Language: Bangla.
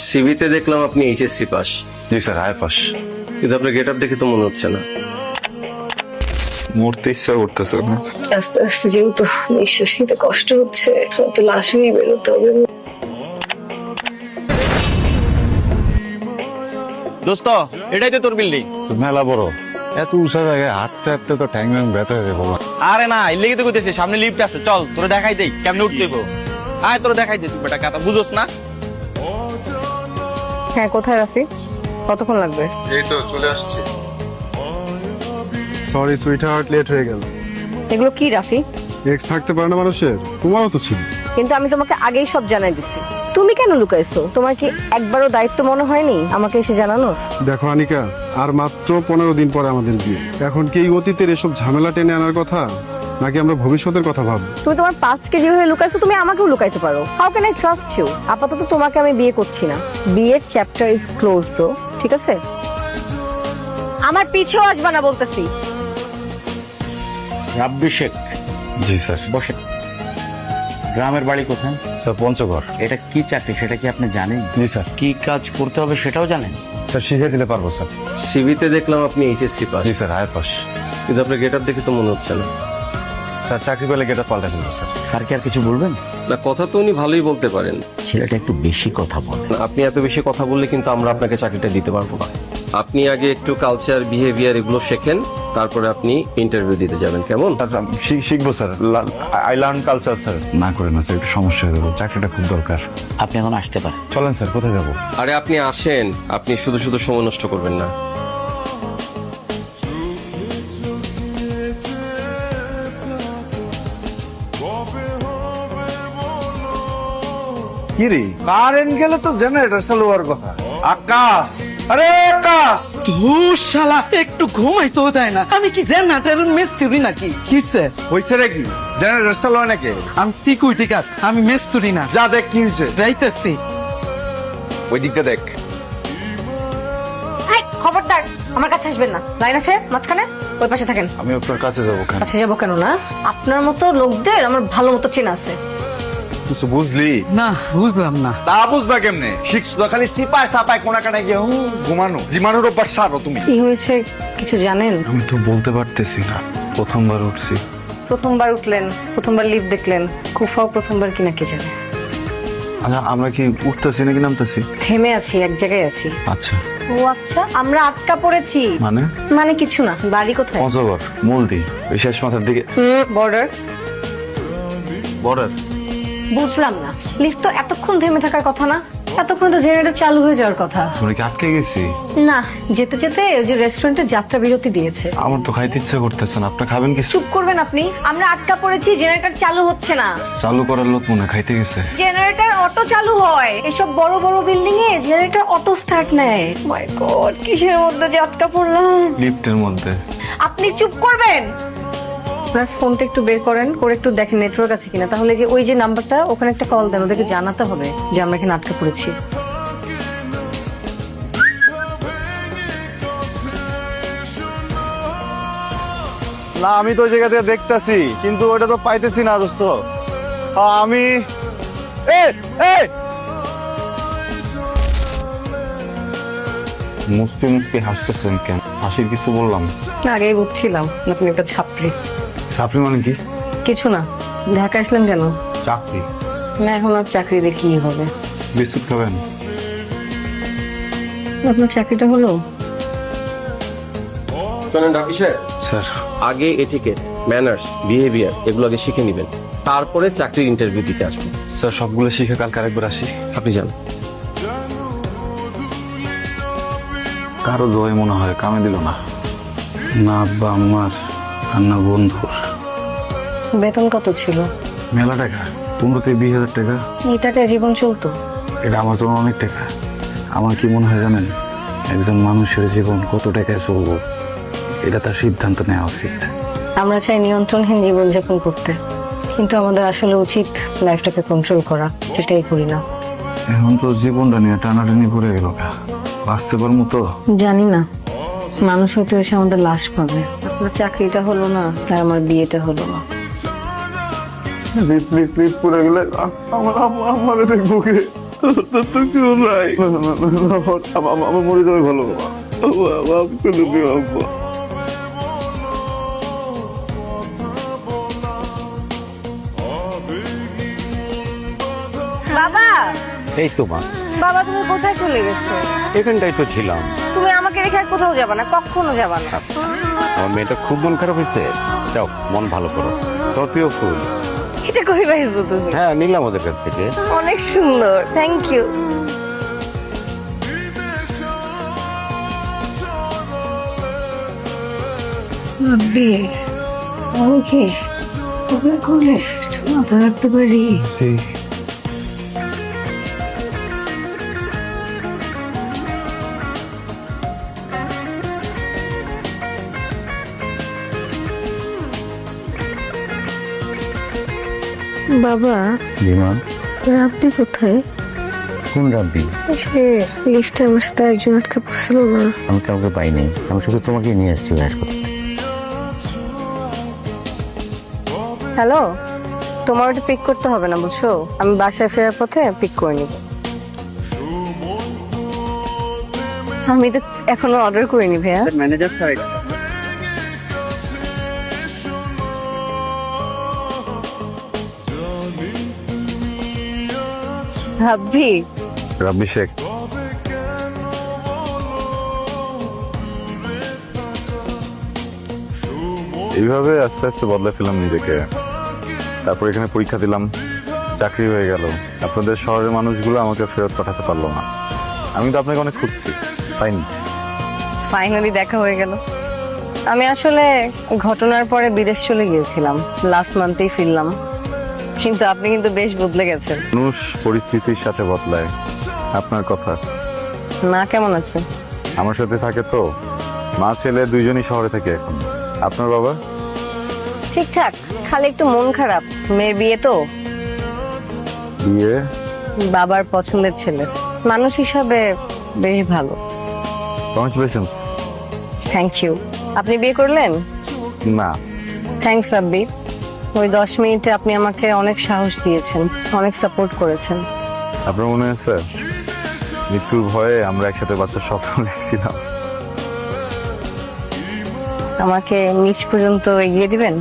সিভিতে দেখলাম আপনি এইচএসসি পাস। জি স্যার, আয় পাস। কিন্তু আপনার গেট আপ দেখে তো মনে হচ্ছে না। মরতে ইচ্ছা করতেছে না। আস্তে আস্তে যেহেতু নিঃশ্বাস নিতে কষ্ট হচ্ছে, তো লাশ হয়ে বেরোতে হবে। দোস্ত, এটাই তো তোর বিল্ডিং। মেলা বড়, এত উঁচা জায়গায় হাঁটতে হাঁটতে তো ট্যাং ব্যাং ব্যথা হয়ে যাবো। আরে না, এর লেগে তো কইতেছি সামনে লিফট আছে, চল তোরে দেখাই দেই কেমনে উঠতে হইব। আয় তোরে দেখাই দে, তুই বেটা কথা বুঝোস না। হ্যাঁ, কোথায় রাফি? কতক্ষণ লাগবে? এই তো চলে আসছি। সরি সুইট হার্ট, লেট হয়ে গেল। এগুলো কি রাফি? এক্স থাকতে পারে না মানুষের, তোমারও তো ছিল। কিন্তু আমি তোমাকে আগেই সব জানাই দিচ্ছি। তুমি কেন লুকাইছো? তোমার কি একবারও দায়িত্ব মনে হয়নি আমাকে এসে জানানোর? দেখো আনিকা, আর মাত্র 15 দিন পরে আমাদের বিয়ে। এখন কি এই অতীতের এসব ঝামেলা টেনে আনার কথা, নাকি আমরা ভবিষ্যতের কথা ভাববো? তুমি তোমার পাস্টকে যেভাবে লুকাইছো, তুমি আমাকেও লুকাইতে পারো। How can I trust you? আপাতত তোমাকে আমি বিয়ে করছি না। বিয়ের চ্যাপ্টার ইজ ক্লোজ ব্রো, ঠিক আছে? আমার পিছেও আসবা না বলতেছি। রাব্বি শেখ। জি স্যার। বসে। গ্রামের বাড়ি কোথায়? স্যার পঞ্চগড়। এটা কি চাকরি সেটা কি আপনি জানেন? জি স্যার। কি কাজ করতে হবে সেটাও জানেন? স্যার শিখিয়ে দিলে পারবো স্যার। সিভিতে দেখলাম আপনি এইচএসসি পাস। জি স্যার, আয় পাস। কিন্তু আপনার গেট আপ দেখে তো মনে হচ্ছে না। স্যার চাকরি পেলে গেটা পাল্টা দিল স্যার। স্যার কি আর কিছু বলবেন? না, কথা তো উনি ভালোই বলতে পারেন। ছেলেটা একটু বেশি কথা বলে। না, আপনি এত বেশি কথা বললে কিন্তু আমরা আপনাকে চাকরিটা দিতে পারবো না। আপনি আগে একটু কালচার, বিহেভিয়ার এগুলো শেখেন, তারপরে আপনি ইন্টারভিউ দিতে যাবেন, কেমন? শিখবো sir. I learn culture sir. না করে না স্যার, একটু সমস্যা হয়ে যাবে। চাকরিটা খুব দরকার। আপনি এখন আসতে পারেন। চলেন স্যার, কোথায় যাবো? আরে আপনি আসেন, আপনি শুধু শুধু সময় নষ্ট করবেন না। কি রে, কারেন্ট গেলে তো জেনারেটর চালু হওয়ার কথা। আকাশ, আরে আকাশ, ধুর শালা, একটু ঘুমাই তো দেয় না। আমি কি জেনারেটরের মিস্ত্রি নাকি? কিসে হয়েছে রে কি? জেনারেটর চালু হয় নাকি? আমি সিকিউরিটি গার্ড, আমি মিস্ত্রি না। যা দেখ কি হয়েছে। যাইতেছি। ওই দিকটা দেখ। এই, খবরদার আমার কাছে আসবেন না। লাইন আছে মাঝখানে, ওই পাশে থাকেন। আমি আপনার কাছে যাবো কেন? কাছে যাবো কেন না? আপনার মতো লোকদের আমার ভালো মতো চেনা আছে। কিছু বুঝলি? না, বুঝলাম না। তা বুঝবা কেমনে? শিখছো তো খালি সিপায় সাপায় কোনা কানায় গিয়ে ঘুমানো। জিমানোর অভ্যাস ছাড়ো তুমি। কি হয়েছে কিছু জানেন? আমি তো বলতে পারতেছি না, প্রথমবার উঠছি। প্রথমবার উঠলেন, প্রথমবার লিফট দেখলেন, কুফাও প্রথমবার কিনা কে জানে। আচ্ছা, আমরা কি উঠতেছি নাকি নামতেছি? থেমে আছি, এক জায়গায় আছি। আচ্ছা। ও আচ্ছা, আমরা আটকা পড়েছি। মানে? মানে কিছু না। বাড়ি কোথায়? পঞ্চগড়, মূলদি, ওই শেষ মাথার দিকে। বর্ডার। বর্ডার? বুঝলাম না, লিফট তো এতক্ষণ থেমে থাকার কথা না? এতক্ষণ তো জেনারেটর চালু হয়ে যাওয়ার কথা। আমরা কি আটকে গেছি? না, যেতে যেতে ওই যে রেস্টুরেন্টে যাত্রা বিরতি দিয়েছে। আমার তো খাইতে ইচ্ছা করতেছে না। আপনি খাবেন কিছু? চুপ করবেন আপনি। আমরা আটকা পড়েছি, জেনারেটর চালু হচ্ছে না। চালু করার লোক মনে হয় খাইতে গেছে। জেনারেটর অটো চালু হয়, এসব বড় বড় বিল্ডিং এ জেনারেটর অটো স্টার্ট নেয়। মাই গড, কিসের মধ্যে যে আটকা পড়লাম। লিফটের মধ্যে। আপনি চুপ করবেন। আপনার ফোনটা একটু বের করেন, করে একটু দেখেন নেটওয়ার্ক আছে কিনা। তাহলে যে ওই যে নাম্বারটা, ওখানে একটা কল দেন, ওদেরকে জানাতে হবে যে আমরা এখানে আটকা পড়েছি। না, আমি তো ওই জায়গা থেকে দেখতেছি, কিন্তু ওটা তো পাইতেছি না দোস্ত। আমি মুসকি মুসকি হাসতেছেন কেন? হাসির কিছু বললাম? আগেই বুঝছিলাম আপনি একটা ছাপড়ি। চাকরি মানে কি? কিছু না। ঢাকা আসলেন কেন? চাকরি? না, এখন আর চাকরি দিয়ে কি হবে? বিস্কুট খাবেন? আপনার চাকরিটা হলো? শোনেন ডাকি সাহেব, স্যার। আগে এটিকেট, ম্যানার্স, বিহেভিয়ার এগুলো আগে শিখে নেবেন, তারপরে চাকরির ইন্টারভিউ দিতে আসবেন। স্যার সবগুলো শিখে কালকে আরেকবার আসি। আপনি যান। কারো দোয়াই মনে হয় কামে দিল না। না আব্বা আমার, আর না বন্ধুর। বেতন কত ছিল? মেলা টাকা, 15 থেকে 20,000 টাকা। এই টাকায় জীবন চলতো? এটা আমার জন্য অনেক টাকা। আমার কি মনে হয় জানেন, একজন মানুষের জীবন কত টাকায় চলবো এটা তার সিদ্ধান্ত নেওয়া উচিত। আমরা চাই নিয়ন্ত্রণহীন জীবনযাপন করতে, কিন্তু আমাদের আসলে উচিত লাইফটাকে কন্ট্রোল করা। সেটাই করি না। এখন তো জীবনটা নিয়ে টানাটানি করে গেল। বাঁচতে পারবো তো? জানি না, মানুষ হয়তো এসে আমাদের লাশ পাবে। আপনার চাকরিটা হলো না, আর আমার বিয়েটা হলো না। লিপ পড়ে গেলে আমার দেখবো কে? তো কেউ নাই। আমার মরে যাবে ভালো বাবা। মাফ করে দিও আব্বা। বাবা, এই তো মা, বাবা তুমি কোথায় চলে গেছো? এখানটাই তো ছিলাম। তুমি আমাকে রেখে আর কোথাও যাবা না, কখনো যাবা না। আমার মেয়েটা খুব মন খারাপ হয়েছে। যাও, মন ভালো করো। তোর প্রিয় ফুল। এটা কই পাইছো তুমি? হ্যাঁ, নিলাম ওদের কাছ থেকে। অনেক সুন্দর, থ্যাংক ইউ। ভাবি ওকে ওকে কোলে মাথা রাখতে পারি? বাবা, বিমান, রাব্বি কোথায়? কোন রাব্বি? সে লিফটে আমার সাথে একজন আটকে পড়ছিল না। আমি কাউকে পাইনি, আমি শুধু তোমাকে নিয়ে আসছি হাসপাতাল। হ্যালো, তোমার ওটা পিক করতে হবে না বুঝছো, আমি বাসায় ফেরার পথে পিক করে নিব। আমি তো এখনো অর্ডার করিনি ভাইয়া। ম্যানেজার স্যার, ভাবছি রাব্বি শেখ। এইভাবে আস্তে আস্তে বদলে ফেলাম নিজেকে। তারপর এখানে পরীক্ষা দিলাম, চাকরি হয়ে গেল। আপনাদের শহরের মানুষগুলো আমাকে ফেরত পাঠাতে পারলো না। আমি তো আপনাকে অনেক খুঁজছি, পাইনি। ফাইনালি দেখা হয়ে গেল। আমি আসলে ঘটনার পরে বিদেশ চলে গিয়েছিলাম, লাস্ট মান্থেই ফিরলাম। কিন্তু আপনি কিন্তু বেশ বদলে গেছেন। মানুষ পরিস্থিতির সাথে বদলায়। আপনার কথা। না, কেমন আছে? আমার সাথে থাকে তো। মা ছেলে দুইজনই শহরে থাকে এখন। আপনার বাবা? ঠিকঠাক, খালি একটু মন খারাপ। মেয়ের বিয়ে তো, বিয়ে? বাবার পছন্দের ছেলে। মানুষ হিসাবে বেশ ভালো। কংগ্রেচুলেশন। Thank you. আপনি বিয়ে করলেন? না, থ্যাঙ্কস রাব্বি। ওই 10 মিনিটে আপনি আমাকে অনেক সাহস দিয়েছেন, অনেক সাপোর্ট করেছেন। আপনার মনে আছে মৃত্যুর ভয়ে আমরা একসাথে বাচ্চার স্বপ্ন দেখছিলাম? আমাকে নিচ পর্যন্ত এগিয়ে দিবেন?